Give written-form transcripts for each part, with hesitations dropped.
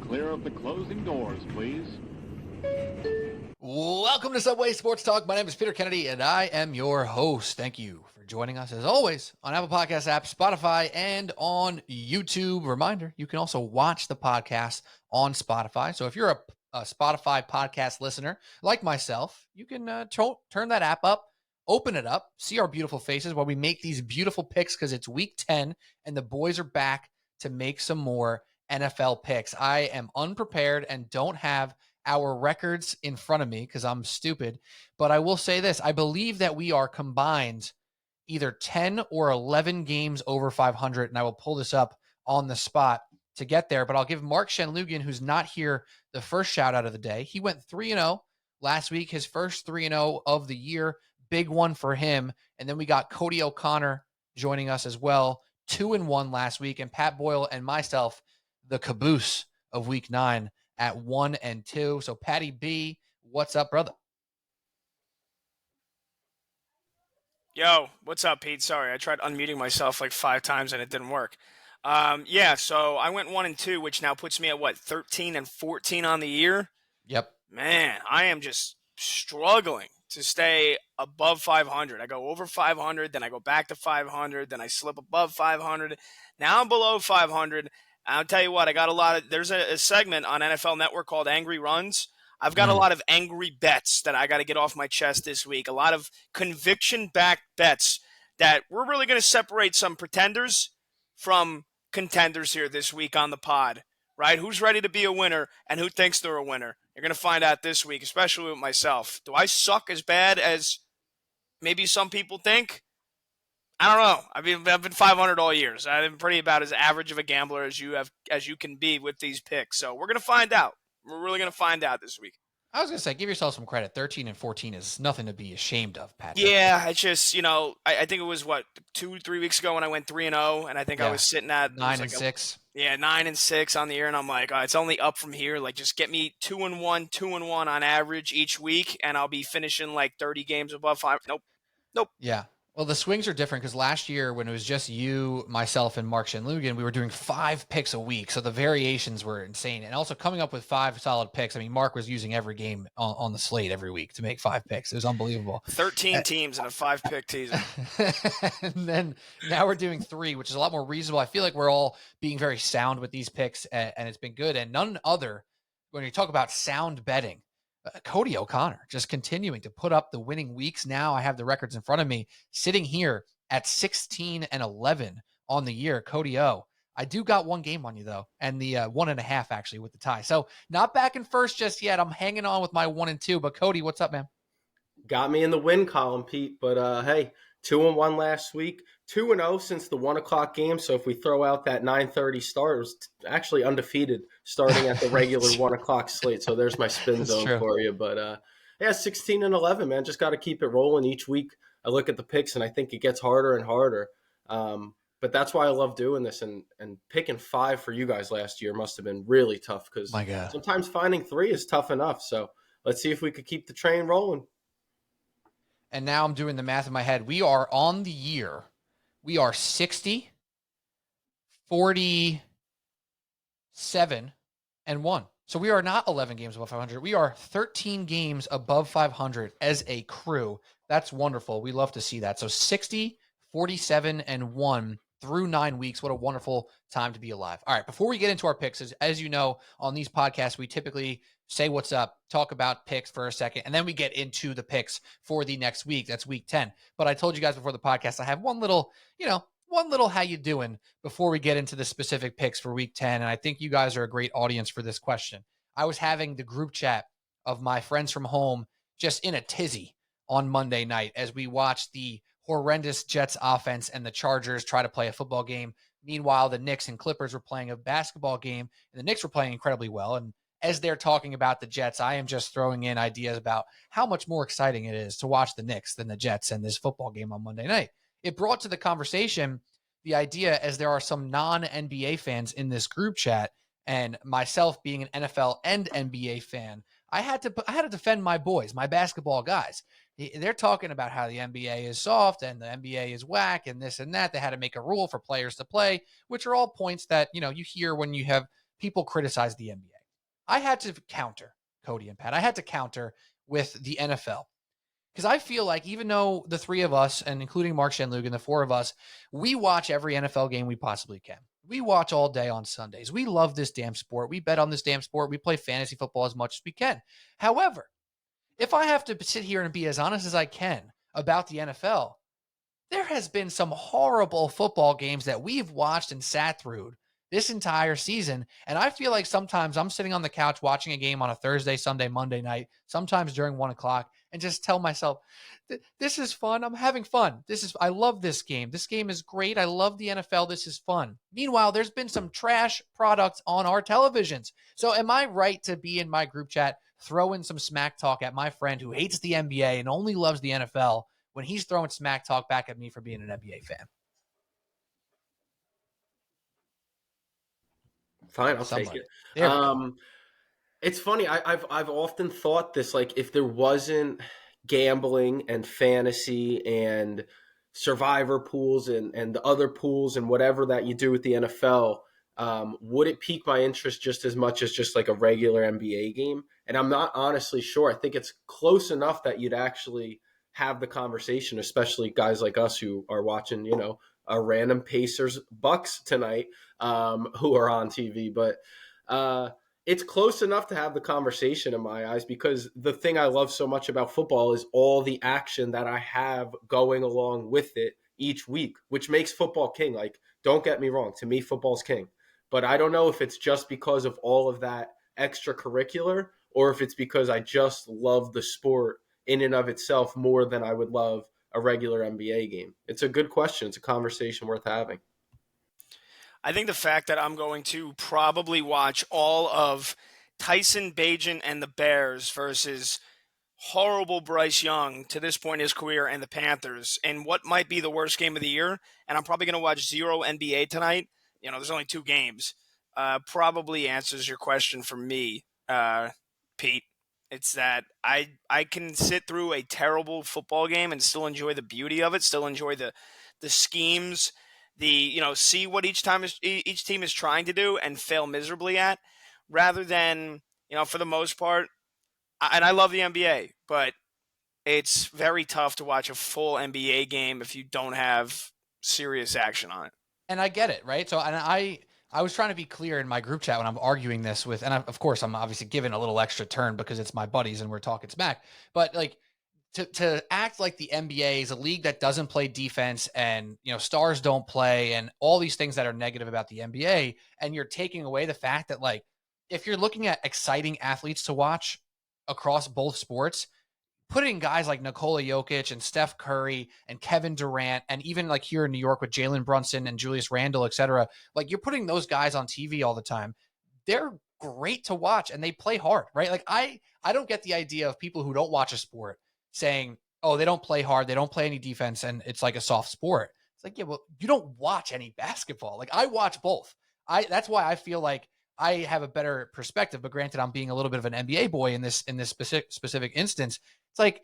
clear of the closing doors, please. Welcome to Subway Sports Talk. My name is Peter Kennedy, and I am your host. Thank you for joining us, as always, on Apple Podcast app, Spotify, and on YouTube. Reminder, you can also watch the podcast on Spotify. So if you're a Spotify podcast listener like myself, you can turn that app up, open it up, see our beautiful faces while we make these beautiful picks, because it's week 10, and the boys are back to make some more NFL picks. I am unprepared and don't have our records in front of me because I'm stupid, but I will say this. I believe that we are combined either 10 or 11 games over 500, and I will pull this up on the spot to get there, but I'll give Mark Shenloogian, who's not here, the first shout out of the day. He went 3-0 last week, his first 3-0 of the year. Big one for him. And then we got Cody O'Connor joining us as well, 2-1 last week, and Pat Boyle and myself, the caboose of week 9, at 1-2. So Patty B, what's up, brother? Yo, what's up, Pete? Sorry, I tried unmuting myself like 5 times and it didn't work. So I went 1-2, which now puts me at 13-14 on the year. Yep. Man, I am just struggling to stay above 500. I go over 500, then I go back to 500, then I slip above 500. Now I'm below 500. I'll tell you what, I got there's a segment on NFL Network called Angry Runs. I've got a lot of angry bets that I got to get off my chest this week. A lot of conviction-backed bets that we're really going to separate some pretenders from contenders here this week on the pod, right? Who's ready to be a winner and who thinks they're a winner? You're going to find out this week, especially with myself. Do I suck as bad as maybe some people think? I don't know. I mean, I've been 500 all year, so I've been pretty about as average of a gambler as you can be with these picks. So we're going to find out. We're really going to find out this week. I was going to say, give yourself some credit. 13-14 is nothing to be ashamed of, Patrick. Yeah, it's just, I think it was, 2-3 weeks ago when I went 3-0, and I think I was sitting at 9-6. 9-6 on the year, and I'm like, it's only up from here. Like, just get me 2-1 on average each week, and I'll be finishing 30 games above 5. Nope. Yeah. Well, the swings are different because last year when it was just you, myself, and Mark Shenloogian, we were doing 5 picks a week. So the variations were insane. And also coming up with 5 solid picks. I mean, Mark was using every game on the slate every week to make 5 picks. It was unbelievable. 13 teams in a 5-pick season. And then now we're doing 3, which is a lot more reasonable. I feel like we're all being very sound with these picks, and it's been good. And none other, when you talk about sound betting, Cody O'Connor just continuing to put up the winning weeks. Now I have the records in front of me, sitting here at 16-11 on the year. Cody O, I do got 1 game on you though, and the 1.5 actually with the tie. So not back in first just yet. I'm hanging on with my 1-2. But Cody, what's up, man? Got me in the win column, Pete. But hey, 2-1 last week, 2-0 since the 1:00 game. So if we throw out that 9:30 start, it was actually undefeated starting at the regular 1:00 slate. So there's my spin zone for you. But 16-11, man. Just got to keep it rolling each week. I look at the picks and I think it gets harder and harder. But that's why I love doing this. And picking 5 for you guys last year must have been really tough because sometimes finding 3 is tough enough. So let's see if we could keep the train rolling. And now I'm doing the math in my head. We are on the year. We are 60, 47, and 1. So we are not 11 games above 500. We are 13 games above 500 as a crew. That's wonderful. We love to see that. So 60, 47, and 1 through 9 weeks. What a wonderful time to be alive. All right, before we get into our picks, as you know, on these podcasts, we typically say what's up, talk about picks for a second, and then we get into the picks for the next week. That's week 10. But I told you guys before the podcast, I have one little how you doing before we get into the specific picks for week 10. And I think you guys are a great audience for this question. I was having the group chat of my friends from home just in a tizzy on Monday night as we watched the horrendous Jets offense and the Chargers try to play a football game. Meanwhile, the Knicks and Clippers were playing a basketball game, and the Knicks were playing incredibly well. And as they're talking about the Jets, I am just throwing in ideas about how much more exciting it is to watch the Knicks than the Jets and this football game on Monday night. It brought to the conversation the idea, as there are some non-NBA fans in this group chat, and myself being an NFL and NBA fan, I had to defend my boys, my basketball guys. They're talking about how the NBA is soft and the NBA is whack and this and that. They had to make a rule for players to play, which are all points that, you hear when you have people criticize the NBA. I had to counter, Cody and Pat. I had to counter with the NFL. Because I feel like even though the three of us, and including Mark Shenloogian, the four of us, we watch every NFL game we possibly can. We watch all day on Sundays. We love this damn sport. We bet on this damn sport. We play fantasy football as much as we can. However, if I have to sit here and be as honest as I can about the NFL, there has been some horrible football games that we've watched and sat through this entire season. And I feel like sometimes I'm sitting on the couch watching a game on a Thursday, Sunday, Monday night, sometimes during 1 o'clock, and just tell myself, this is fun. I'm having fun. I love this game. This game is great. I love the NFL. This is fun. Meanwhile, there's been some trash products on our televisions. So am I right to be in my group chat, throwing some smack talk at my friend who hates the NBA and only loves the NFL when he's throwing smack talk back at me for being an NBA fan? Fine, I'll take it. There we go. It's funny. I've often thought this, like, if there wasn't gambling and fantasy and survivor pools and the other pools and whatever that you do with the NFL, would it pique my interest just as much as just like a regular NBA game? And I'm not honestly sure. I think it's close enough that you'd actually have the conversation, especially guys like us who are watching, a random Pacers Bucks tonight, who are on TV. But it's close enough to have the conversation in my eyes, because the thing I love so much about football is all the action that I have going along with it each week, which makes football king. Like, don't get me wrong, to me, football's king. But I don't know if it's just because of all of that extracurricular, or if it's because I just love the sport in and of itself more than I would love a regular NBA game. It's a good question. It's a conversation worth having. I think the fact that I'm going to probably watch all of Tyson Bagent and the Bears versus horrible Bryce Young to this point in his career and the Panthers, and what might be the worst game of the year, and I'm probably going to watch zero NBA tonight. There's only 2 games. Probably answers your question for me, Pete. It's that I can sit through a terrible football game and still enjoy the beauty of it, still enjoy the schemes, see what each team is trying to do and fail miserably at, rather than, for the most part, and I love the NBA, but it's very tough to watch a full NBA game if you don't have serious action on it. And I get it, right? So, and I was trying to be clear in my group chat when I'm arguing this with, and of course I'm obviously giving a little extra turn because it's my buddies and we're talking smack, but like to act like the NBA is a league that doesn't play defense and, stars don't play and all these things that are negative about the NBA. And you're taking away the fact that, like, if you're looking at exciting athletes to watch across both sports, putting guys like Nikola Jokic and Steph Curry and Kevin Durant, and even like here in New York with Jalen Brunson and Julius Randle, et cetera, like, you're putting those guys on TV all the time. They're great to watch and they play hard, right? Like, I don't get the idea of people who don't watch a sport saying, oh, they don't play hard, they don't play any defense, and it's like a soft sport. It's like, yeah, well, you don't watch any basketball. Like, I watch both. That's why I feel like I have a better perspective. But granted, I'm being a little bit of an NBA boy in this specific instance. It's like,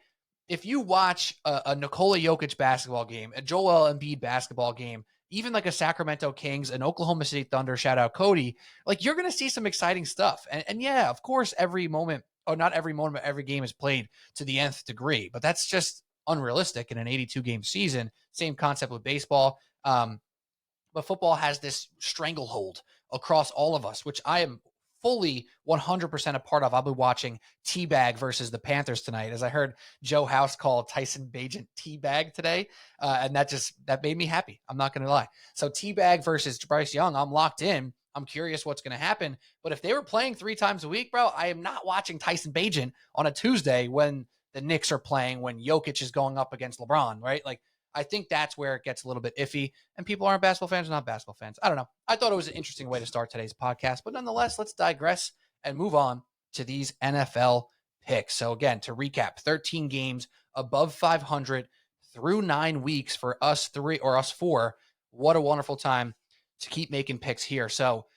if you watch a Nikola Jokic basketball game, a Joel Embiid basketball game, even like a Sacramento Kings, an Oklahoma City Thunder, shout out Cody, like, you're going to see some exciting stuff. And yeah, of course, every moment, or not every moment, but every game is played to the nth degree, but that's just unrealistic in an 82 game season. Same concept with baseball. But football has this stranglehold across all of us, which I am fully 100% a part of. I'll be watching Teabag versus the Panthers tonight, as I heard Joe House call Tyson Bagent Teabag today. And that made me happy. I'm not going to lie. So Teabag versus Bryce Young, I'm locked in. I'm curious what's going to happen. But if they were playing 3 times a week, bro, I am not watching Tyson Bagent on a Tuesday when the Knicks are playing, when Jokic is going up against LeBron, right? Like, I think that's where it gets a little bit iffy, and people aren't basketball fans or not basketball fans. I don't know. I thought it was an interesting way to start today's podcast, but nonetheless, let's digress and move on to these NFL picks. So again, to recap, 13 games above 500 through 9 weeks for us 3 or us 4. What a wonderful time to keep making picks here. So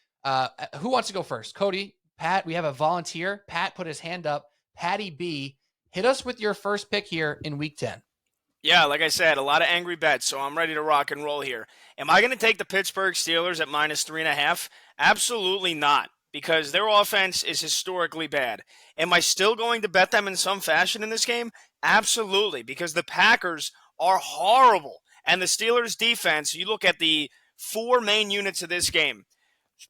who wants to go first? Cody, Pat, we have a volunteer. Pat put his hand up. Patty B, hit us with your first pick here in week 10. Yeah, like I said, a lot of angry bets, so I'm ready to rock and roll here. Am I going to take the Pittsburgh Steelers at -3.5? Absolutely not. because their offense is historically bad. Am I still going to bet them in some fashion in this game? Absolutely, because the Packers are horrible. And the Steelers' defense, you look at the four main units of this game.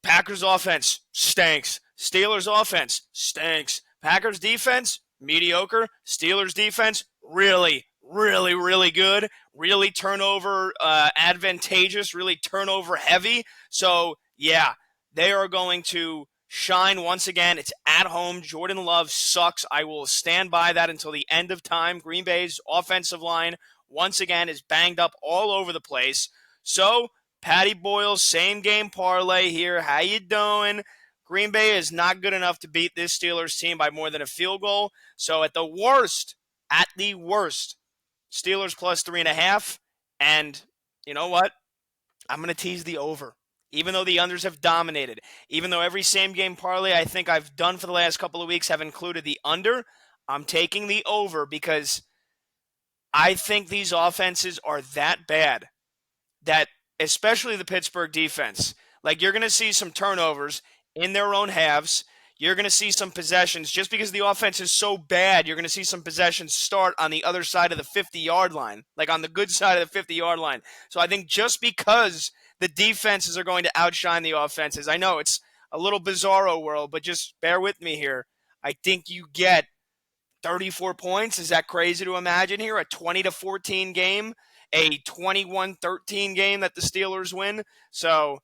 Packers offense stinks. Steelers offense stinks. Packers defense mediocre. Steelers defense really, really, really good. Really turnover advantageous. Really turnover heavy. So yeah, they are going to shine once again. It's at home. Jordan Love sucks. I will stand by that until the end of time. Green Bay's offensive line once again is banged up all over the place. So Patty Boyle's same game parlay here. How you doing? Green Bay is not good enough to beat this Steelers team by more than a field goal. So at the worst, Steelers plus 3.5. And you know what? I'm going to tease the over. Even though the unders have dominated, even though every same game parlay I think I've done for the last couple of weeks have included the under, I'm taking the over because I think these offenses are that bad that, especially the Pittsburgh defense, like you're going to see some turnovers in their own halves. You're going to see some possessions. Just because the offense is so bad, you're going to see some possessions start on the other side of the 50-yard line, like on the good side of the 50-yard line. So I think just because the defenses are going to outshine the offenses, I know it's a little bizarro world, but just bear with me here. I think you get 34 points. Is that crazy to imagine here? A 20-14 game, a 21-13 game that the Steelers win. So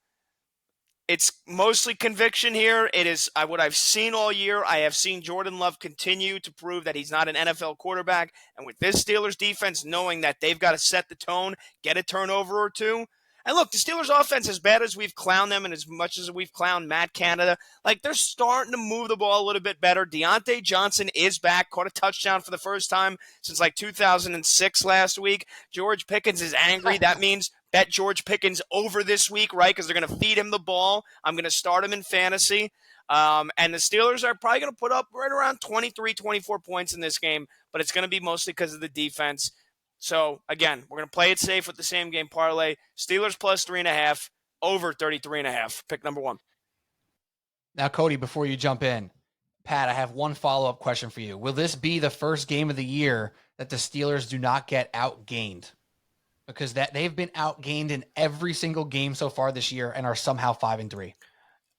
it's mostly conviction here. It is what I've seen all year. I have seen Jordan Love continue to prove that he's not an NFL quarterback. And with this Steelers defense, knowing that they've got to set the tone, get a turnover or two. And look, the Steelers offense, as bad as we've clowned them and as much as we've clowned Matt Canada, like they're starting to move the ball a little bit better. Deontay Johnson is back, caught a touchdown for the first time since like 2006 last week. George Pickens is angry. That means bet George Pickens over this week, right? Because they're going to feed him the ball. I'm going to start him in fantasy. And the Steelers are probably going to put up right around 23, 24 points in this game, but it's going to be mostly because of the defense. So, again, we're going to play it safe with the same game parlay. Steelers plus 3.5, over 33.5. Pick number one. Now, Cody, before you jump in, Pat, I have one follow-up question for you. Will this be the first game of the year that the Steelers do not get outgained? Because they've been outgained in every single game so far this year and are somehow 5-3.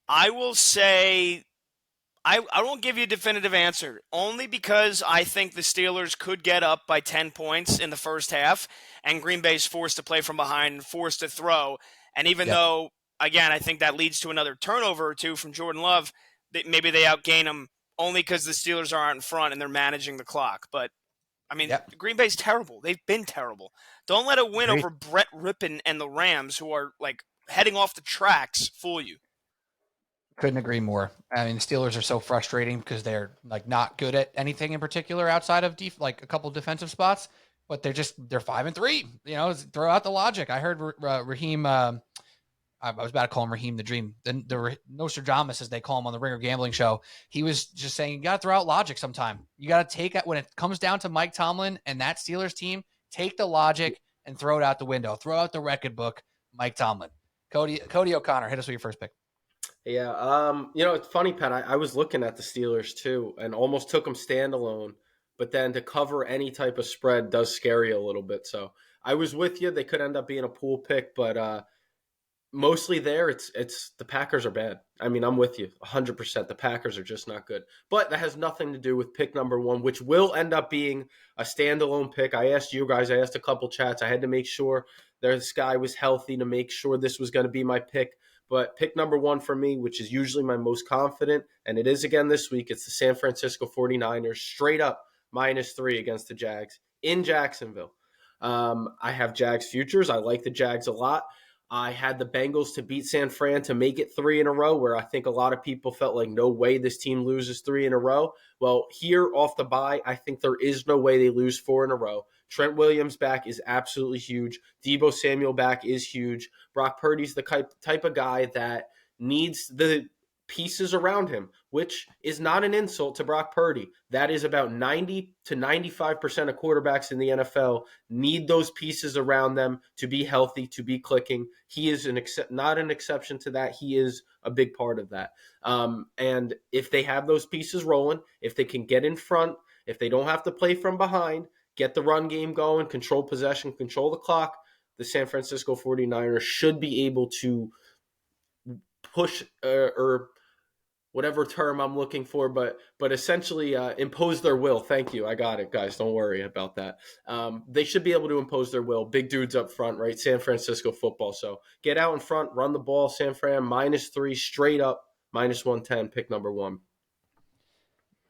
I will say I won't give you a definitive answer, only because I think the Steelers could get up by 10 points in the first half, and Green Bay's forced to play from behind, forced to throw. And even though, again, I think that leads to another turnover or two from Jordan Love, maybe they outgain them only because the Steelers aren't in front and they're managing the clock. But, I mean, Green Bay's terrible. They've been terrible. Don't let a win over Brett Rippon and the Rams, who are, like, heading off the tracks, fool you. Couldn't agree more. I mean, the Steelers are so frustrating because they're like not good at anything in particular outside of like a couple defensive spots, but they're 5-3. You know, throw out the logic. I heard Raheem. I was about to call him Raheem the Dream. The Nostradamus, as they call him on the Ringer Gambling Show. He was just saying you got to throw out logic sometime. You got to take it when it comes down to Mike Tomlin and that Steelers team. Take the logic and throw it out the window. Throw out the record book. Mike Tomlin. Cody O'Connor, hit us with your first pick. Yeah, it's funny, Pat. I was looking at the Steelers too and almost took them standalone, but then to cover any type of spread does scare you a little bit. So I was with you. They could end up being a pool pick, but mostly there, it's the Packers are bad. I mean, I'm with you 100%. The Packers are just not good. But that has nothing to do with pick number one, which will end up being a standalone pick. I asked you guys. I asked a couple chats. I had to make sure this guy was healthy to make sure this was going to be my pick. But pick number one for me, which is usually my most confident, and it is again this week, it's the San Francisco 49ers, straight up -3 against the Jags in Jacksonville. I have Jags futures. I like the Jags a lot. I had the Bengals to beat San Fran to make it 3 in a row, where I think a lot of people felt like no way this team loses 3 in a row. Well, here off the bye, I think there is no way they lose 4 in a row. Trent Williams back is absolutely huge. Deebo Samuel back is huge. Brock Purdy's the type of guy that needs the pieces around him, which is not an insult to Brock Purdy. That is about 90 to 95% of quarterbacks in the NFL need those pieces around them to be healthy, to be clicking. He is not an exception to that. He is a big part of that. And if they have those pieces rolling, if they can get in front, if they don't have to play from behind, get the run game going, control possession, control the clock, the San Francisco 49ers should be able to push or whatever term I'm looking for, but essentially impose their will. Thank you. I got it, guys. Don't worry about that. They should be able to impose their will. Big dudes up front, right? San Francisco football. So get out in front, run the ball. San Fran -3 straight up, -110. Pick number 1.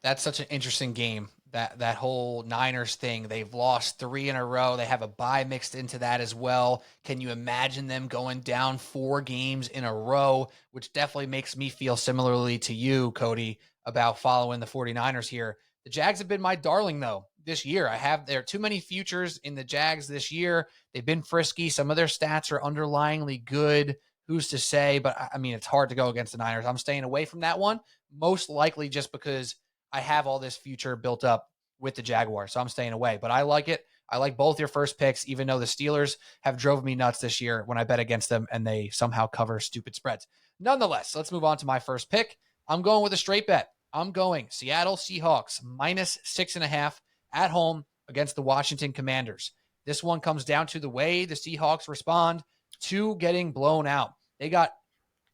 That's such an interesting game. That whole Niners thing. They've lost 3 in a row. They have a bye mixed into that as well. Can you imagine them going down 4 games in a row, which definitely makes me feel similarly to you, Cody, about following the 49ers here. The Jags have been my darling, though, this year. There are too many futures in the Jags this year. They've been frisky. Some of their stats are underlyingly good. Who's to say? But, I mean, it's hard to go against the Niners. I'm staying away from that one, most likely just because I have all this future built up with the Jaguars, so I'm staying away. But I like it. I like both your first picks, even though the Steelers have drove me nuts this year when I bet against them and they somehow cover stupid spreads. Nonetheless, let's move on to my first pick. I'm going with a straight bet. I'm going Seattle Seahawks -6.5 at home against the Washington Commanders. This one comes down to the way the Seahawks respond to getting blown out. They got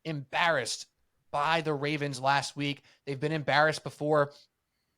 embarrassed by the Ravens last week. They've been embarrassed before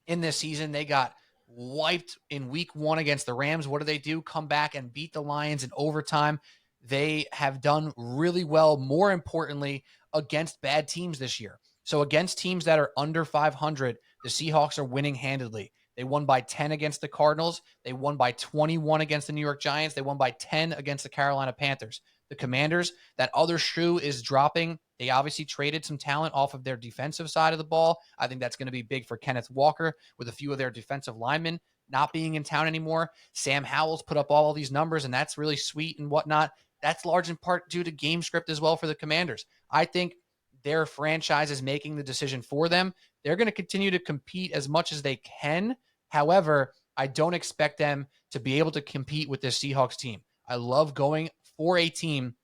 in this season. They got wiped in week 1 against the Rams. What do? Come back and beat the Lions in overtime. They have done really well, more importantly, against bad teams this year. So against teams that are under 500, the Seahawks are winning handedly. They won by 10 against the Cardinals. They won by 21 against the New York Giants. They won by 10 against the Carolina Panthers. The Commanders, that other shoe is dropping. They obviously traded some talent off of their defensive side of the ball. I think that's going to be big for Kenneth Walker with a few of their defensive linemen not being in town anymore. Sam Howell's put up all these numbers, and that's really sweet and whatnot. That's large in part due to game script as well for the Commanders. I think their franchise is making the decision for them. They're going to continue to compete as much as they can. However, I don't expect them to be able to compete with this Seahawks team. I love going for a team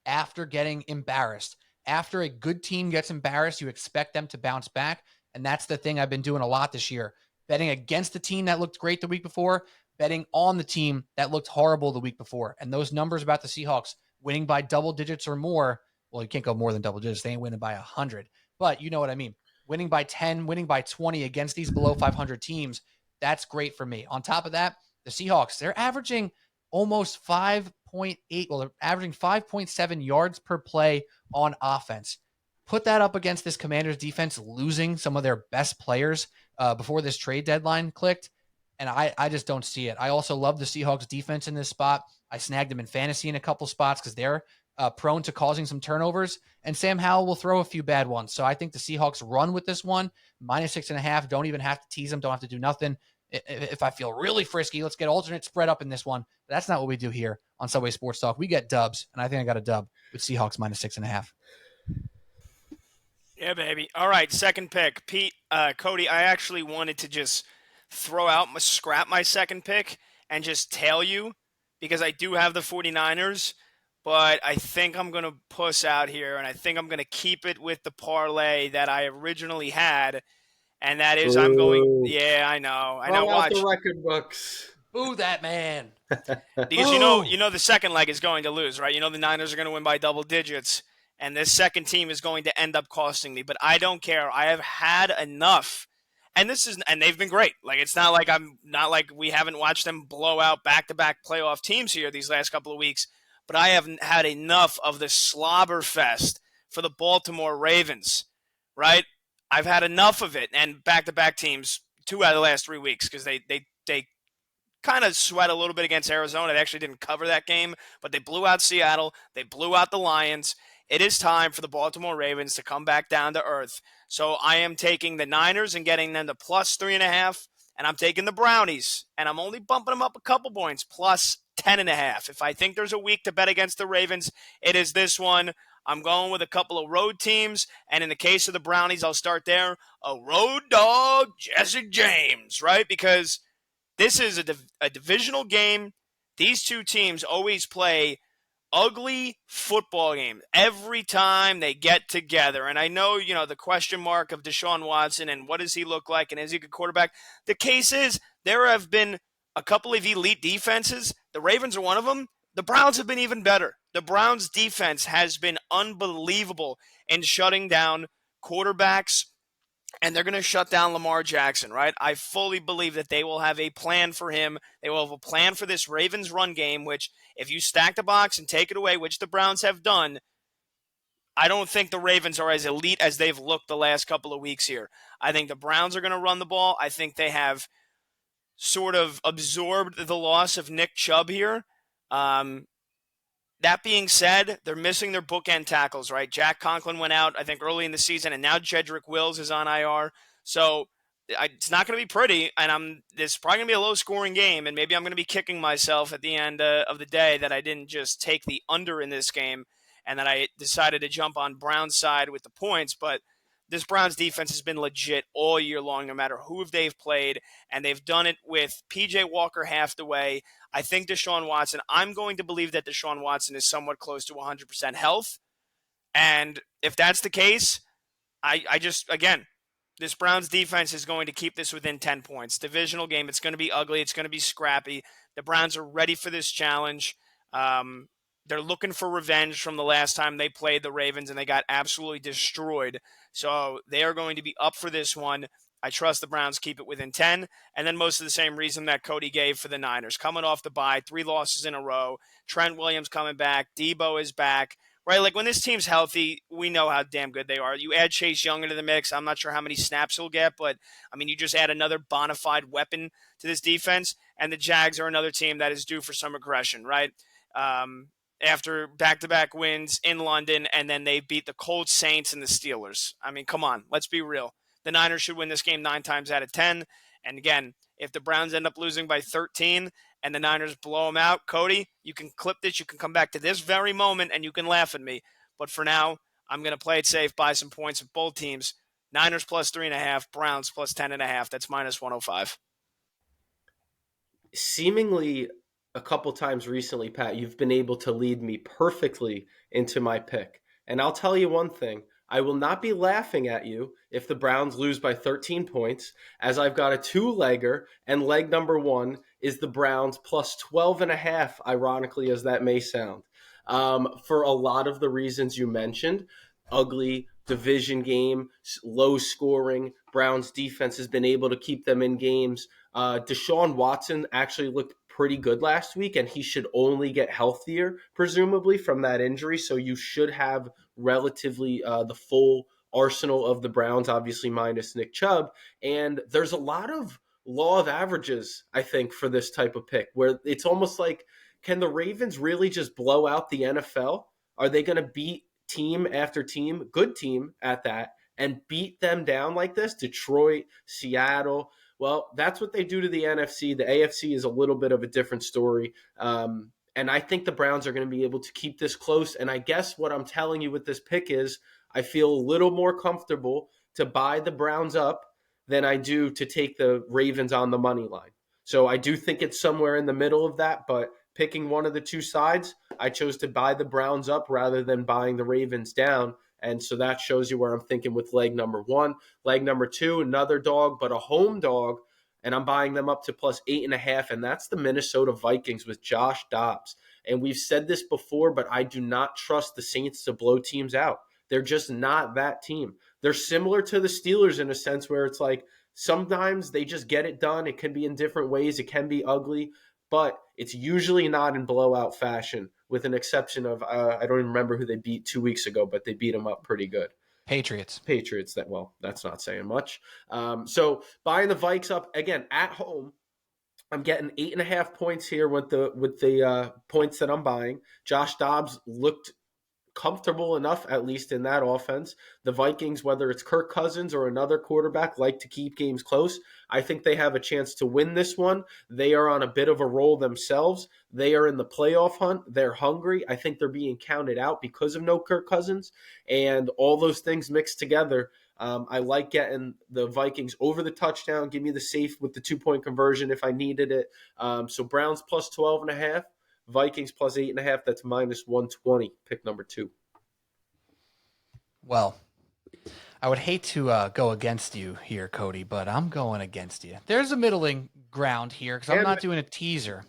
after getting embarrassed. After a good team gets embarrassed, you expect them to bounce back. And that's the thing I've been doing a lot this year. Betting against the team that looked great the week before, betting on the team that looked horrible the week before. And those numbers about the Seahawks winning by double digits or more, well, you can't go more than double digits. They ain't winning by 100. But you know what I mean. Winning by 10, winning by 20 against these below 500 teams, that's great for me. On top of that, the Seahawks, they're averaging almost 5.8. Well, they're averaging 5.7 yards per play on offense. Put that up against this Commanders defense losing some of their best players before this trade deadline clicked. And I just don't see it. I also love the Seahawks defense in this spot. I snagged them in fantasy in a couple spots because they're prone to causing some turnovers. And Sam Howell will throw a few bad ones. So I think the Seahawks run with this one. -6.5. Don't even have to tease them. Don't have to do nothing. If I feel really frisky, let's get alternate spread up in this one. But that's not what we do here on Subway Sports Talk. We get dubs, and I think I got a dub with Seahawks -6.5. Yeah, baby. All right, second pick. Pete, Cody, I actually wanted to just scrap my second pick and just tell you because I do have the 49ers, but I think I'm going to puss out here, and I think I'm going to keep it with the parlay that I originally had. And that is, I'm going. Yeah, I know. Watch the record books. Boo that man. Because you know the second leg is going to lose, right? You know the Niners are going to win by double digits, and this second team is going to end up costing me. But I don't care. I have had enough, and they've been great. Like it's not like we haven't watched them blow out back-to-back playoff teams here these last couple of weeks. But I haven't had enough of the slobber fest for the Baltimore Ravens, right? I've had enough of it, and back-to-back teams 2 out of the last 3 weeks because they kind of sweat a little bit against Arizona. They actually didn't cover that game, but they blew out Seattle. They blew out the Lions. It is time for the Baltimore Ravens to come back down to earth. So I am taking the Niners and getting them to +3.5, and I'm taking the Brownies, and I'm only bumping them up a couple points, +10.5. If I think there's a week to bet against the Ravens, it is this one. I'm going with a couple of road teams, and in the case of the Brownies, I'll start there. A road dog, Jesse James, right? Because this is a divisional game. These two teams always play ugly football game every time they get together. And I know, the question mark of Deshaun Watson and what does he look like and is he a good quarterback? The case is there have been a couple of elite defenses. The Ravens are one of them. The Browns have been even better. The Browns defense has been unbelievable in shutting down quarterbacks, and they're going to shut down Lamar Jackson, right? I fully believe that they will have a plan for him. They will have a plan for this Ravens run game, which if you stack the box and take it away, which the Browns have done, I don't think the Ravens are as elite as they've looked the last couple of weeks here. I think the Browns are going to run the ball. I think they have sort of absorbed the loss of Nick Chubb here. That being said, they're missing their bookend tackles, right? Jack Conklin went out, I think, early in the season, and now Jedrick Wills is on IR. So it's not going to be pretty, and this is probably going to be a low-scoring game, and maybe I'm going to be kicking myself at the end of the day that I didn't just take the under in this game and that I decided to jump on Brown's side with the points. But this Browns defense has been legit all year long, no matter who they've played, and they've done it with P.J. Walker half the way. I think Deshaun Watson, I'm going to believe that Deshaun Watson is somewhat close to 100% health. And if that's the case, I just, again, this Browns defense is going to keep this within 10 points. Divisional game, it's going to be ugly. It's going to be scrappy. The Browns are ready for this challenge. They're looking for revenge from the last time they played the Ravens, and they got absolutely destroyed. So they are going to be up for this one. I trust the Browns keep it within 10. And then most of the same reason that Cody gave for the Niners. Coming off the bye, 3 losses in a row. Trent Williams coming back. Debo is back. Right, like when this team's healthy, we know how damn good they are. You add Chase Young into the mix. I'm not sure how many snaps he'll get, but, you just add another bona fide weapon to this defense, and the Jags are another team that is due for some aggression, right? After back-to-back wins in London, and then they beat the Colts, Saints, and the Steelers. Come on, let's be real. The Niners should win this game 9 times out of 10. And again, if the Browns end up losing by 13 and the Niners blow them out, Cody, you can clip this. You can come back to this very moment and you can laugh at me. But for now, I'm going to play it safe, buy some points with both teams. Niners plus 3.5, Browns plus 10.5. That's minus 105. Seemingly a couple times recently, Pat, you've been able to lead me perfectly into my pick. And I'll tell you one thing. I will not be laughing at you if the Browns lose by 13 points, as I've got a 2-legger, and leg number 1 is the Browns plus 12.5, ironically as that may sound. For a lot of the reasons you mentioned, ugly division game, low scoring, Browns defense has been able to keep them in games. Deshaun Watson actually looked pretty good last week, and he should only get healthier, presumably, from that injury. So you should have relatively the full arsenal of the Browns, obviously minus Nick Chubb. And there's a lot of law of averages, I think, for this type of pick, where it's almost like, can the Ravens really just blow out the NFL? Are they going to beat team after team, good team at that, and beat them down like this? Detroit, Seattle. Well, that's what they do to the NFC. The AFC is a little bit of a different story. And I think the Browns are going to be able to keep this close. And I guess what I'm telling you with this pick is I feel a little more comfortable to buy the Browns up than I do to take the Ravens on the money line. So I do think it's somewhere in the middle of that, but picking one of the two sides, I chose to buy the Browns up rather than buying the Ravens down. And so that shows you where I'm thinking with leg number 1. Leg number 2, another dog, but a home dog, and I'm buying them up to plus 8.5, and that's the Minnesota Vikings with Josh Dobbs. And we've said this before, but I do not trust the Saints to blow teams out. They're just not that team. They're similar to the Steelers in a sense where it's like sometimes they just get it done. It can be in different ways. It can be ugly, but it's usually not in blowout fashion, with an exception of, I don't even remember who they beat 2 weeks ago, but they beat them up pretty good. Patriots, that's not saying much. So buying the Vikes up, again, at home, I'm getting 8.5 points here with the points that I'm buying. Josh Dobbs looked comfortable enough, at least in that offense. The Vikings, whether it's Kirk Cousins or another quarterback, like to keep games close. I think they have a chance to win this one. They are on a bit of a roll themselves. They are in the playoff hunt. They're hungry. I think they're being counted out because of no Kirk Cousins. And all those things mixed together, I like getting the Vikings over the touchdown. Give me the safe with the 2-point conversion if I needed it. So Browns plus 12.5. Vikings plus 8.5. That's minus 120. Pick number 2. Well, I would hate to go against you here, Cody, but I'm going against you. There's a middling ground here because I'm not doing a teaser,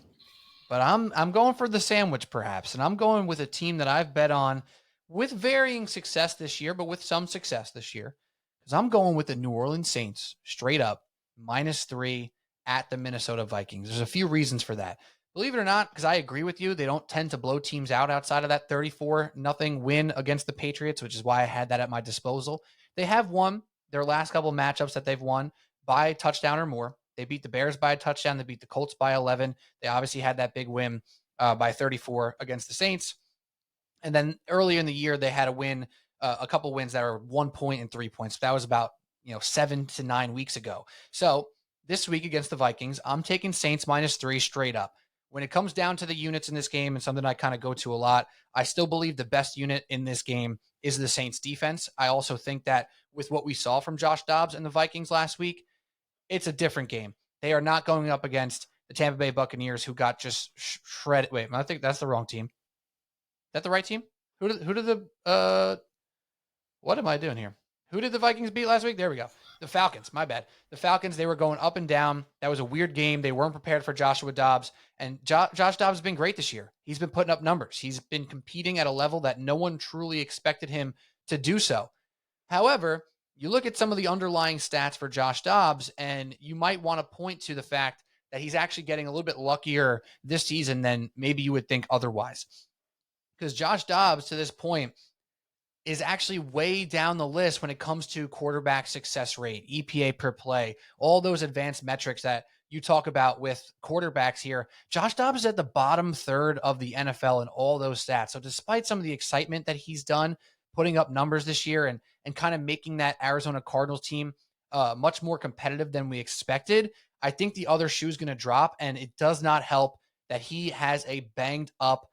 but I'm going for the sandwich perhaps, and I'm going with a team that I've bet on with varying success this year, but with some success this year, because I'm going with the New Orleans Saints straight up -3 at the Minnesota Vikings. There's a few reasons for that. Believe it or not, because I agree with you, they don't tend to blow teams out outside of that 34-0 win against the Patriots, which is why I had that at my disposal. They have won their last couple of matchups that they've won by a touchdown or more. They beat the Bears by a touchdown. They beat the Colts by 11. They obviously had that big win by 34 against the Saints. And then earlier in the year, they had a win, a couple wins that are 1 point and 3 points. That was about 7 to 9 weeks ago. So this week against the Vikings, I'm taking Saints -3 straight up. When it comes down to the units in this game, and something I kind of go to a lot, I still believe the best unit in this game is the Saints defense. I also think that with what we saw from Josh Dobbs and the Vikings last week, it's a different game. They are not going up against the Tampa Bay Buccaneers, who got just shredded. Wait, I think that's the wrong team. Is that the right team? Who did the what am I doing here? Who did the Vikings beat last week? There we go. The Falcons, my bad. The Falcons, they were going up and down. That was a weird game. They weren't prepared for Joshua Dobbs. And Josh Dobbs has been great this year. He's been putting up numbers. He's been competing at a level that no one truly expected him to do so. However, you look at some of the underlying stats for Josh Dobbs, and you might want to point to the fact that he's actually getting a little bit luckier this season than maybe you would think otherwise. Because Josh Dobbs, to this point, is actually way down the list when it comes to quarterback success rate, EPA per play, all those advanced metrics that you talk about with quarterbacks here. Josh Dobbs is at the bottom third of the NFL in all those stats. So despite some of the excitement that he's done, putting up numbers this year and kind of making that Arizona Cardinals team much more competitive than we expected, I think the other shoe is going to drop, and it does not help that he has a banged up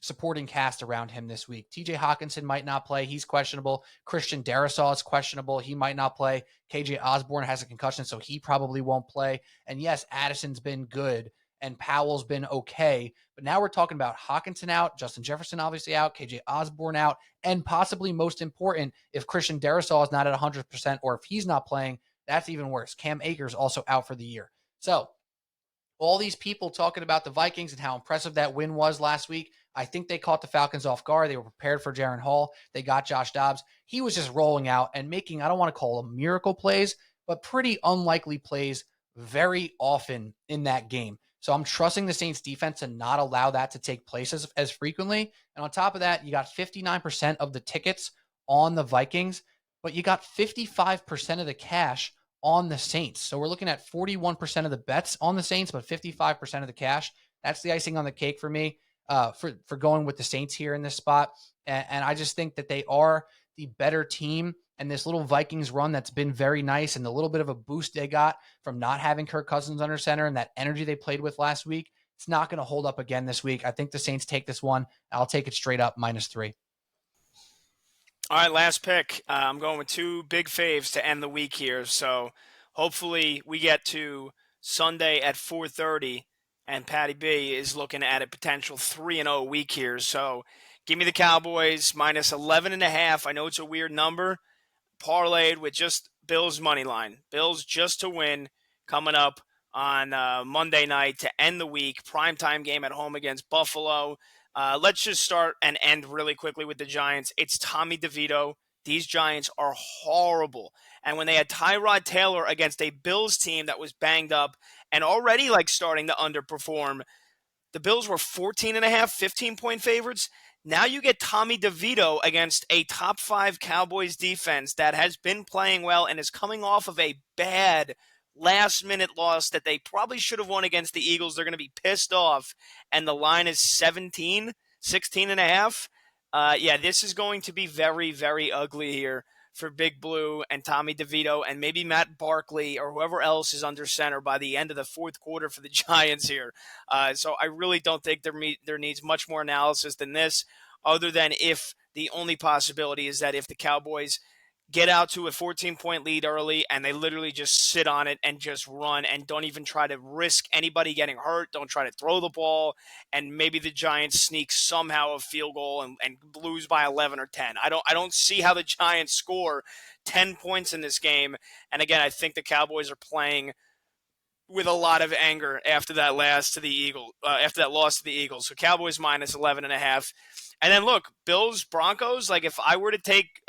supporting cast around him this week. TJ Hawkinson might not play. He's questionable. Christian Darrisaw is questionable. He might not play. KJ Osborne has a concussion, so he probably won't play. And yes, Addison's been good and Powell's been okay. But now we're talking about Hawkinson out, Justin Jefferson obviously out, KJ Osborne out, and possibly most important, if Christian Darrisaw is not at 100% or if he's not playing, that's even worse. Cam Akers also out for the year. So all these people talking about the Vikings and how impressive that win was last week, I think they caught the Falcons off guard. They were prepared for Jaron Hall. They got Josh Dobbs. He was just rolling out and making, I don't want to call them miracle plays, but pretty unlikely plays very often in that game. So I'm trusting the Saints defense to not allow that to take place as frequently. And on top of that, you got 59% of the tickets on the Vikings, but you got 55% of the cash on the Saints. So we're looking at 41% of the bets on the Saints, but 55% of the cash. That's the icing on the cake for me for going with the Saints here in this spot. And I just think that they are the better team. And this little Vikings run that's been very nice, and the little bit of a boost they got from not having Kirk Cousins under center and that energy they played with last week, it's not going to hold up again this week. I think the Saints take this one. I'll take it straight up -3. All right, last pick. I'm going with two big faves to end the week here. So hopefully we get to Sunday at 4:30, and Patty B is looking at a potential 3-0 week here. So give me the Cowboys -11.5. I know it's a weird number. Parlayed with just Bills' money line. Bills just to win coming up on Monday night to end the week. Primetime game at home against Buffalo. Let's just start and end really quickly with the Giants. It's Tommy DeVito. These Giants are horrible. And when they had Tyrod Taylor against a Bills team that was banged up and already starting to underperform, the Bills were 14.5, 15-point favorites. Now you get Tommy DeVito against a top 5 Cowboys defense that has been playing well and is coming off of a bad last-minute loss that they probably should have won against the Eagles. They're going to be pissed off, and the line is 16.5. Yeah, this is going to be very, very ugly here for Big Blue and Tommy DeVito and maybe Matt Barkley or whoever else is under center by the end of the fourth quarter for the Giants here. So I really don't think there needs much more analysis than this, other than if the only possibility is that if the Cowboys get out to a 14-point lead early and they literally just sit on it and just run and don't even try to risk anybody getting hurt, don't try to throw the ball, and maybe the Giants sneak somehow a field goal and lose by 11 or 10. I don't see how the Giants score 10 points in this game. And again, I think the Cowboys are playing with a lot of anger after that loss to the Eagles. So Cowboys minus 11.5. And then look, Bills, Broncos, like if I were to take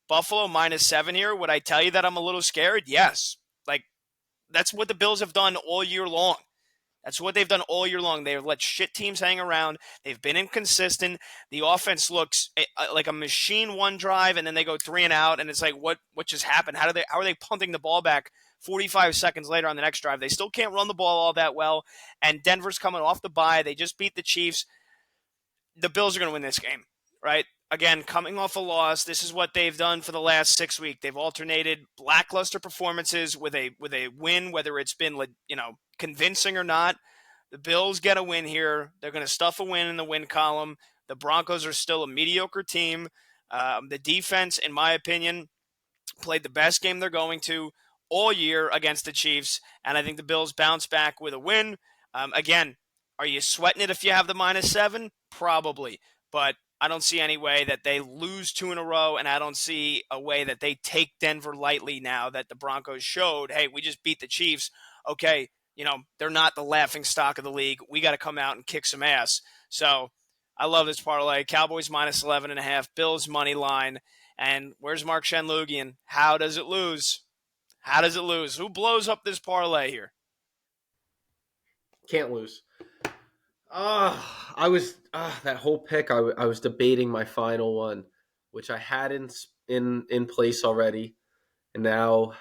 Buffalo minus 7 here, would I tell you that I'm a little scared? Yes. Like, that's what the Bills have done all year long. That's what they've done all year long. They've let shit teams hang around. They've been inconsistent. The offense looks like a machine one drive, and then they go 3 and out, and it's like, what just happened? How are they punting the ball back 45 seconds later on the next drive? They still can't run the ball all that well, and Denver's coming off the bye. They just beat the Chiefs. The Bills are going to win this game, right? Again, coming off a loss, this is what they've done for the last 6 weeks. They've alternated lackluster performances with a win, whether it's been convincing or not. The Bills get a win here. They're going to stuff a win in the win column. The Broncos are still a mediocre team. The defense, in my opinion, played the best game they're going to all year against the Chiefs, and I think the Bills bounce back with a win. Again, are you sweating it if you have the minus 7? Probably, but I don't see any way that they lose 2 in a row, and I don't see a way that they take Denver lightly now that the Broncos showed, hey, we just beat the Chiefs. Okay, they're not the laughing stock of the league. We got to come out and kick some ass. So I love this parlay. Cowboys minus 11.5, Bills money line. And where's Mark Shenloogian? How does it lose? How does it lose? Who blows up this parlay here? Can't lose. That whole pick. I was debating my final one, which I had in place already, and now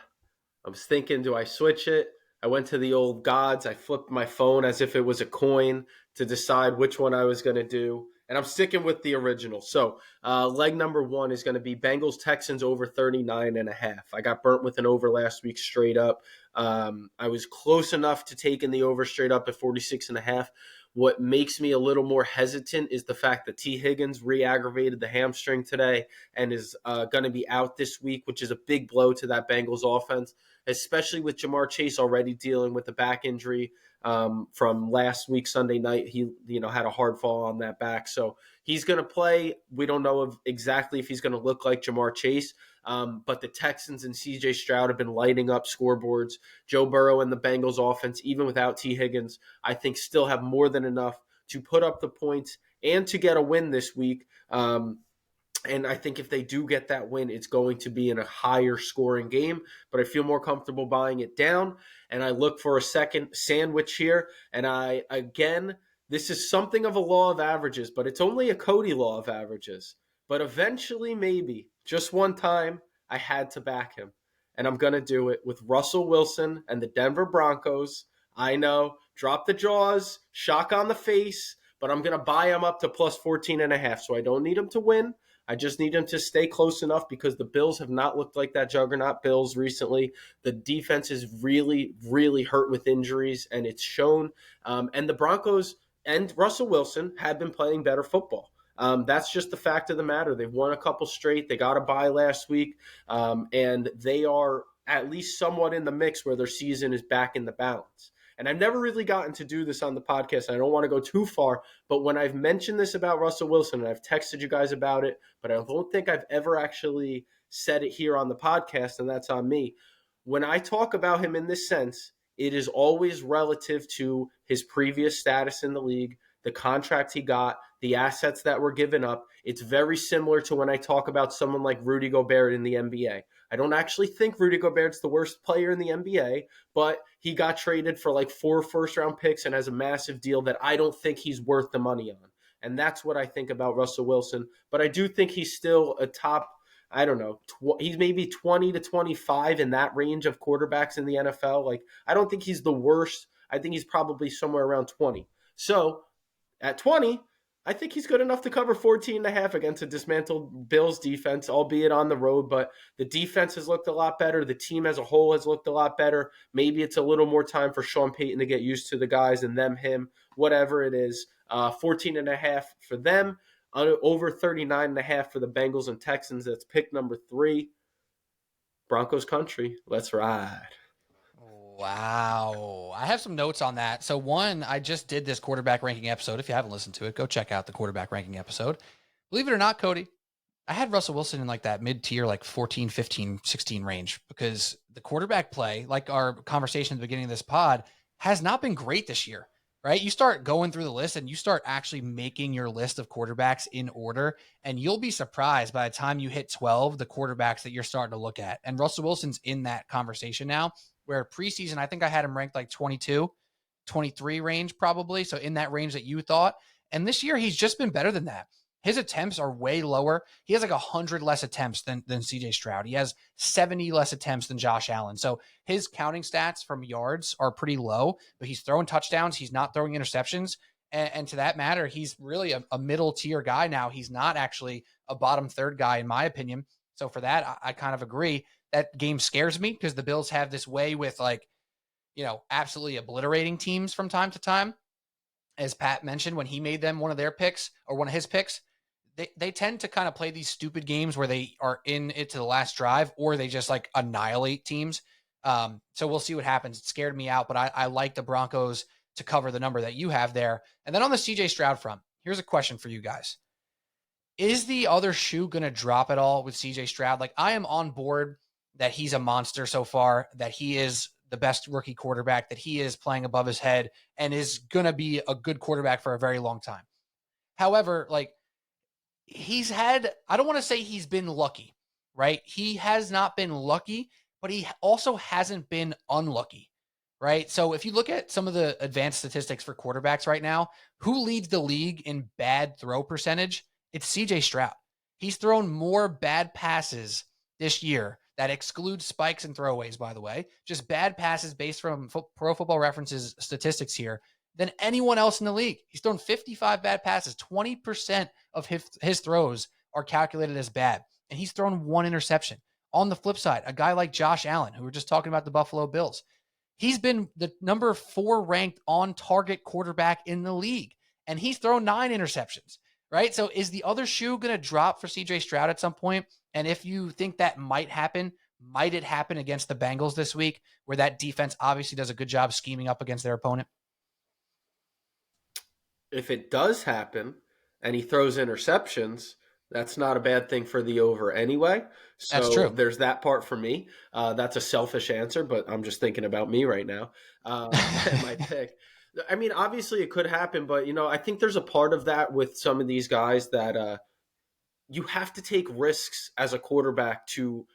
I was thinking, do I switch it? I went to the old gods. I flipped my phone as if it was a coin to decide which one I was going to do, and I'm sticking with the original. So leg number 1 is going to be Bengals Texans over 39.5. I got burnt with an over last week straight up. I was close enough to taking the over straight up at 46.5. What makes me a little more hesitant is the fact that T. Higgins re-aggravated the hamstring today and is going to be out this week, which is a big blow to that Bengals offense, especially with Jamar Chase already dealing with the back injury from last week, Sunday night. He had a hard fall on that back. So he's going to play. We don't know exactly if he's going to look like Jamar Chase, but the Texans and C.J. Stroud have been lighting up scoreboards. Joe Burrow and the Bengals offense, even without T. Higgins, I think still have more than enough to put up the points and to get a win this week. And I think if they do get that win, it's going to be in a higher scoring game. But I feel more comfortable buying it down. And I look for a second sandwich here. And this is something of a law of averages, but it's only a Cody law of averages. But eventually, maybe, just one time, I had to back him. And I'm going to do it with Russell Wilson and the Denver Broncos. I know, drop the jaws, shock on the face, but I'm going to buy him up to plus 14.5. So I don't need him to win. I just need him to stay close enough because the Bills have not looked like that juggernaut Bills recently. The defense is really, really hurt with injuries, and it's shown. And the Broncos and Russell Wilson have been playing better football. That's just the fact of the matter. They've won a couple straight. They got a bye last week, and they are at least somewhat in the mix where their season is back in the balance. And I've never really gotten to do this on the podcast, and I don't want to go too far, but when I've mentioned this about Russell Wilson, and I've texted you guys about it, but I don't think I've ever actually said it here on the podcast, and that's on me. When I talk about him in this sense, it is always relative to his previous status in the league, the contract he got, the assets that were given up. It's very similar to when I talk about someone like Rudy Gobert in the NBA. I don't actually think Rudy Gobert's the worst player in the NBA, but he got traded for like 4 first-round picks and has a massive deal that I don't think he's worth the money on. And that's what I think about Russell Wilson. But I do think he's still a top, I don't know, he's maybe 20 to 25 in that range of quarterbacks in the NFL. Like, I don't think he's the worst. I think he's probably somewhere around 20. So at 20, I think he's good enough to cover 14.5 against a dismantled Bills defense, albeit on the road. But the defense has looked a lot better. The team as a whole has looked a lot better. Maybe it's a little more time for Sean Payton to get used to the guys and them, him, whatever it is. 14.5 for them, over 39.5 for the Bengals and Texans. That's pick number 3. Broncos country. Let's ride. Wow. I have some notes on that. So one, I just did this quarterback ranking episode. If you haven't listened to it, go check out the quarterback ranking episode. Believe it or not, Cody, I had Russell Wilson in like that mid-tier, like 14, 15, 16 range because the quarterback play, like our conversation at the beginning of this pod, has not been great this year, right? You start going through the list and you start actually making your list of quarterbacks in order, and you'll be surprised by the time you hit 12, the quarterbacks that you're starting to look at. And Russell Wilson's in that conversation now, where preseason, I think I had him ranked like 22, 23 range probably. So in that range that you thought. And this year, he's just been better than that. His attempts are way lower. He has like 100 less attempts than CJ Stroud. He has 70 less attempts than Josh Allen. So his counting stats from yards are pretty low, but he's throwing touchdowns. He's not throwing interceptions. And to that matter, he's really a middle tier guy now. He's not actually a bottom third guy, in my opinion. So for that, I kind of agree. That game scares me because the Bills have this way with absolutely obliterating teams from time to time. As Pat mentioned, when he made them one of their picks or one of his picks, they tend to kind of play these stupid games where they are in it to the last drive or they just like annihilate teams. So we'll see what happens. It scared me out, but I like the Broncos to cover the number that you have there. And then on the CJ Stroud front, here's a question for you guys. Is the other shoe going to drop at all with CJ Stroud? Like, I am on board that he's a monster so far, that he is the best rookie quarterback, that he is playing above his head and is going to be a good quarterback for a very long time. However, like, I don't want to say he's been lucky, right? He has not been lucky, but he also hasn't been unlucky, right? So if you look at some of the advanced statistics for quarterbacks right now, who leads the league in bad throw percentage? It's CJ Stroud. He's thrown more bad passes this year. That excludes spikes and throwaways, by the way. Just bad passes based from Pro Football Reference's statistics here than anyone else in the league. He's thrown 55 bad passes. 20% of his throws are calculated as bad. And he's thrown 1 interception. On the flip side, a guy like Josh Allen, who we're just talking about the Buffalo Bills, he's been the number 4 ranked on target quarterback in the league. And he's thrown 9 interceptions, right? So is the other shoe going to drop for CJ Stroud at some point? And if you think that might happen, might it happen against the Bengals this week, where that defense obviously does a good job scheming up against their opponent? If it does happen and he throws interceptions, that's not a bad thing for the over anyway. So that's true. There's that part for me. That's a selfish answer, but I'm just thinking about me right now. My pick. I mean, obviously it could happen, but I think there's a part of that with some of these guys that you have to take risks as a quarterback to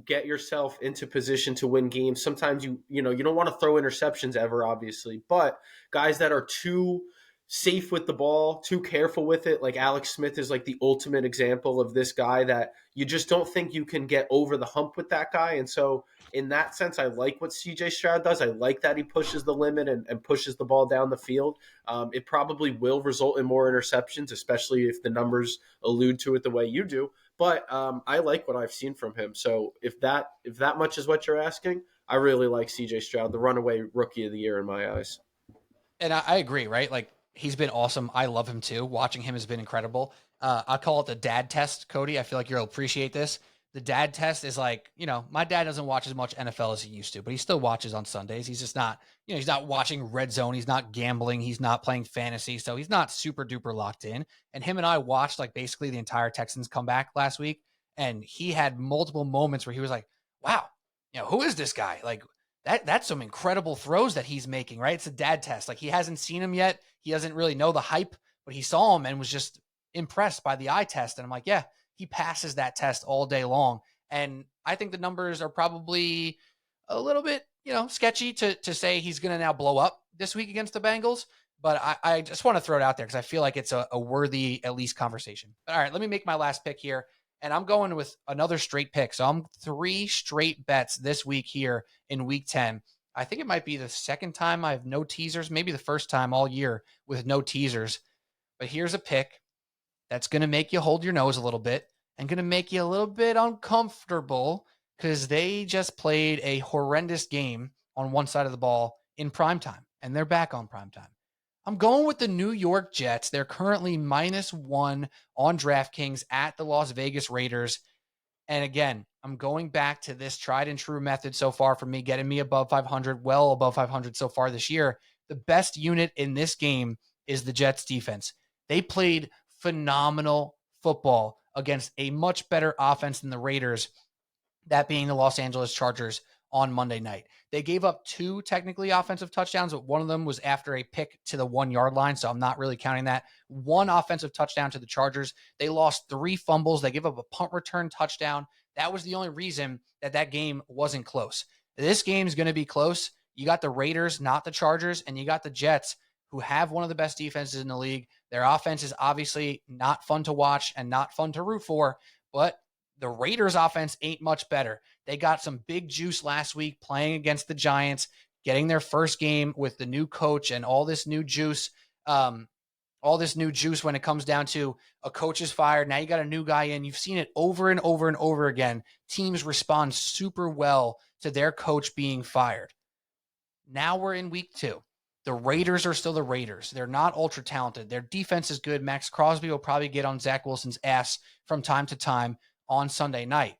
get yourself into position to win games. Sometimes you don't want to throw interceptions ever, obviously, but guys that are too safe with the ball, too careful with it, like Alex Smith is like the ultimate example of this guy that you just don't think you can get over the hump with that guy. And so in that sense, I like what CJ Stroud does. I like that he pushes the limit and pushes the ball down the field. It probably will result in more interceptions, especially if the numbers allude to it the way you do. But I like what I've seen from him. So if that much is what you're asking, I really like CJ Stroud, the runaway rookie of the year in my eyes. And I agree, right? Like, he's been awesome. I love him too. Watching him has been incredible. I call it the dad test, Cody. I feel like you'll appreciate this. The dad test is like, my dad doesn't watch as much NFL as he used to, but he still watches on Sundays. He's just not, he's not watching Red Zone. He's not gambling. He's not playing fantasy. So he's not super duper locked in. And him and I watched like basically the entire Texans comeback last week. And he had multiple moments where he was like, wow, who is this guy? Like, that's some incredible throws that he's making, right? It's a dad test. Like, he hasn't seen him yet. He doesn't really know the hype, but he saw him and was just impressed by the eye test. And I'm like, yeah, he passes that test all day long. And I think the numbers are probably a little bit, sketchy to say he's going to now blow up this week against the Bengals. But I just want to throw it out there because I feel like it's a worthy, at least, conversation. But all right, let me make my last pick here. And I'm going with another straight pick. So I'm 3 straight bets this week here in week 10. I think it might be the second time I have no teasers, maybe the first time all year with no teasers. But here's a pick that's going to make you hold your nose a little bit and going to make you a little bit uncomfortable because they just played a horrendous game on one side of the ball in primetime, and they're back on primetime. I'm going with the New York Jets. They're currently -1 on DraftKings at the Las Vegas Raiders. And again, I'm going back to this tried and true method so far for me, getting me above 500, well above 500 so far this year. The best unit in this game is the Jets defense. They played phenomenal football against a much better offense than the Raiders, that being the Los Angeles Chargers on Monday night. They gave up 2 technically offensive touchdowns, but one of them was after a pick to the 1-yard line, so I'm not really counting that. 1 offensive touchdown to the Chargers. They lost 3 fumbles. They gave up a punt return touchdown. That was the only reason that game wasn't close. This game is going to be close. You got the Raiders, not the Chargers, and you got the Jets, who have one of the best defenses in the league. Their offense is obviously not fun to watch and not fun to root for, but the Raiders offense ain't much better. They got some big juice last week playing against the Giants, getting their first game with the new coach and all this new juice. All this new juice when it comes down to a coach is fired. Now you got a new guy in. You've seen it over and over and over again. Teams respond super well to their coach being fired. Now we're in week 2. The Raiders are still the Raiders. They're not ultra talented. Their defense is good. Max Crosby will probably get on Zach Wilson's ass from time to time on Sunday night.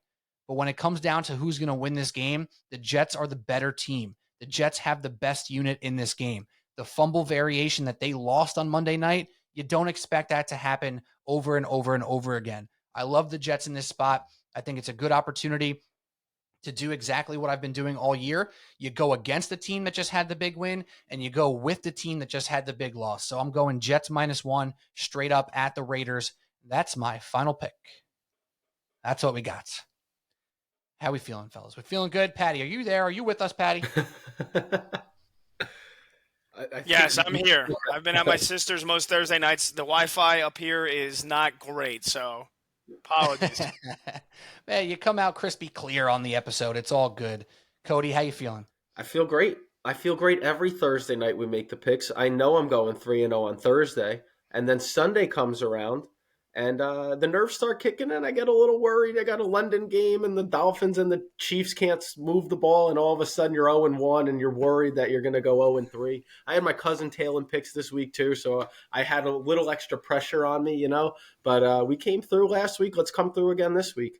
But when it comes down to who's going to win this game, the Jets are the better team. The Jets have the best unit in this game. The fumble variation that they lost on Monday night, you don't expect that to happen over and over and over again. I love the Jets in this spot. I think it's a good opportunity to do exactly what I've been doing all year. You go against the team that just had the big win, and you go with the team that just had the big loss. So I'm going Jets -1 straight up at the Raiders. That's my final pick. That's what we got. How we feeling, fellas? We feeling good? Patty, are you there? Are you with us, Patty? Yes, I'm here. I've been at my sister's most Thursday nights. The Wi-Fi up here is not great, so apologies. Man, you come out crispy clear on the episode. It's all good. Cody, how you feeling? I feel great. I feel great every Thursday night we make the picks. I know I'm going 3-0 on Thursday, and then Sunday comes around, and the nerves start kicking in. I get a little worried. I got a London game, and the Dolphins and the Chiefs can't move the ball, and all of a sudden you're 0-1, and you're worried that you're going to go 0-3. I had my cousin tailing picks this week too, so I had a little extra pressure on me, But we came through last week. Let's come through again this week.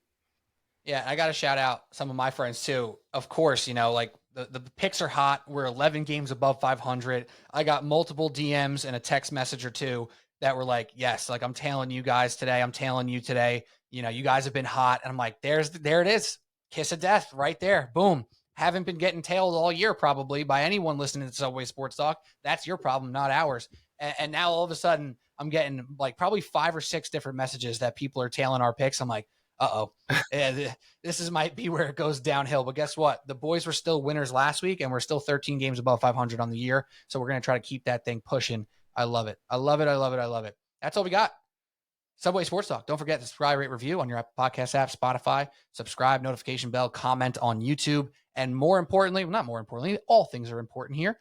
Yeah, I got to shout out some of my friends too. Of course, the picks are hot. We're 11 games above 500. I got multiple DMs and a text message or two that were like, yes, like I'm tailing you guys today. I'm tailing you today. You guys have been hot. And I'm like, there it is. Kiss of death right there. Boom. Haven't been getting tailed all year probably by anyone listening to Subway Sports Talk. That's your problem, not ours. And now all of a sudden I'm getting like probably 5 or 6 different messages that people are tailing our picks. I'm like, this might be where it goes downhill. But guess what? The boys were still winners last week, and we're still 13 games above 500 on the year. So we're going to try to keep that thing pushing. I love it. I love it. I love it. I love it. That's all we got. Subway Sports Talk. Don't forget to subscribe, rate, review on your podcast app, Spotify. Subscribe, notification bell, comment on YouTube. And more importantly, well, not more importantly, all things are important here.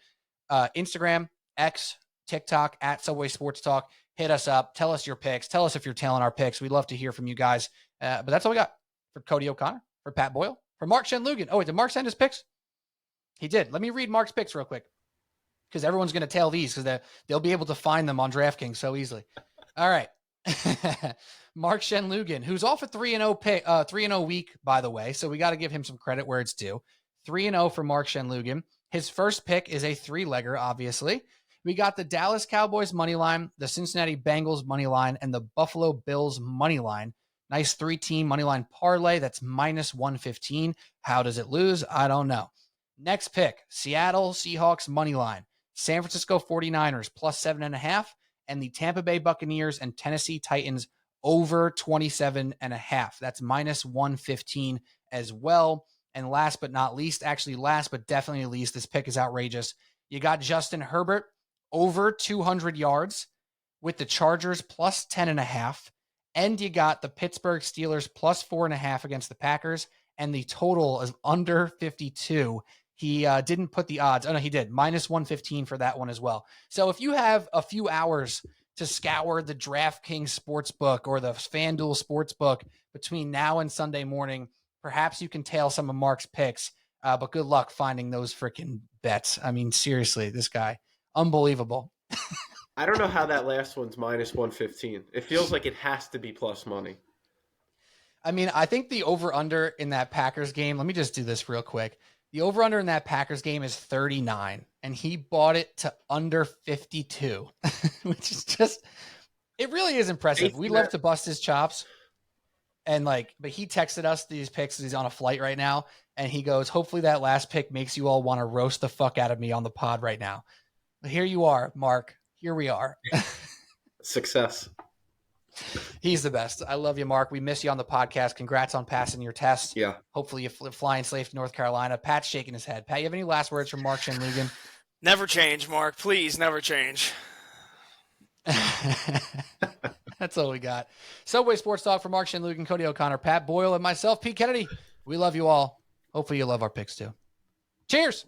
Instagram, X, TikTok, at Subway Sports Talk. Hit us up. Tell us your picks. Tell us if you're tailing our picks. We'd love to hear from you guys. But that's all we got for Cody O'Connor, for Pat Boyle, for Mark Shenloogian. Oh, wait, did Mark send his picks? He did. Let me read Mark's picks real quick, because everyone's going to tail these because they'll be able to find them on DraftKings so easily. All right. Mark Shenloogian, who's off a 3-0 week, by the way. So we got to give him some credit where it's due. 3-0 for Mark Shenloogian. His first pick is a 3-legger, obviously. We got the Dallas Cowboys money line, the Cincinnati Bengals money line, and the Buffalo Bills money line. Nice 3-team money line parlay. That's -115. How does it lose? I don't know. Next pick, Seattle Seahawks money line, San Francisco 49ers +7.5, and the Tampa Bay Buccaneers and Tennessee Titans over 27.5. That's -115 as well. And last but not least, actually last but definitely least, this pick is outrageous. You got Justin Herbert over 200 yards with the Chargers +10.5. And you got the Pittsburgh Steelers +4.5 against the Packers. And the total is under 52. He didn't put the odds. Oh, no, he did. -115 for that one as well. So if you have a few hours to scour the DraftKings Sportsbook or the FanDuel Sportsbook between now and Sunday morning, perhaps you can tail some of Mark's picks, but good luck finding those freaking bets. I mean, seriously, this guy, unbelievable. I don't know how that last one's minus 115. It feels like it has to be plus money. I mean, I think the over-under in that Packers game, let me just do this real quick. The over-under in that Packers game is 39, and he bought it to under 52, which is just, it really is impressive. We love to bust his chops. And but he texted us these picks. He's on a flight right now. And he goes, hopefully that last pick makes you all want to roast the fuck out of me on the pod right now. But here you are, Mark. Here we are. Success. He's the best. I love you, Mark. We miss you on the podcast. Congrats on passing your test. Yeah. Hopefully you flying safe to North Carolina. Pat's shaking his head. Pat, you have any last words from Mark Shenloogian? Never change, Mark. Please never change. That's all we got. Subway Sports Talk for Mark Shenloogian, Cody O'Connor, Pat Boyle, and myself, Pete Kennedy. We love you all. Hopefully you love our picks too. Cheers.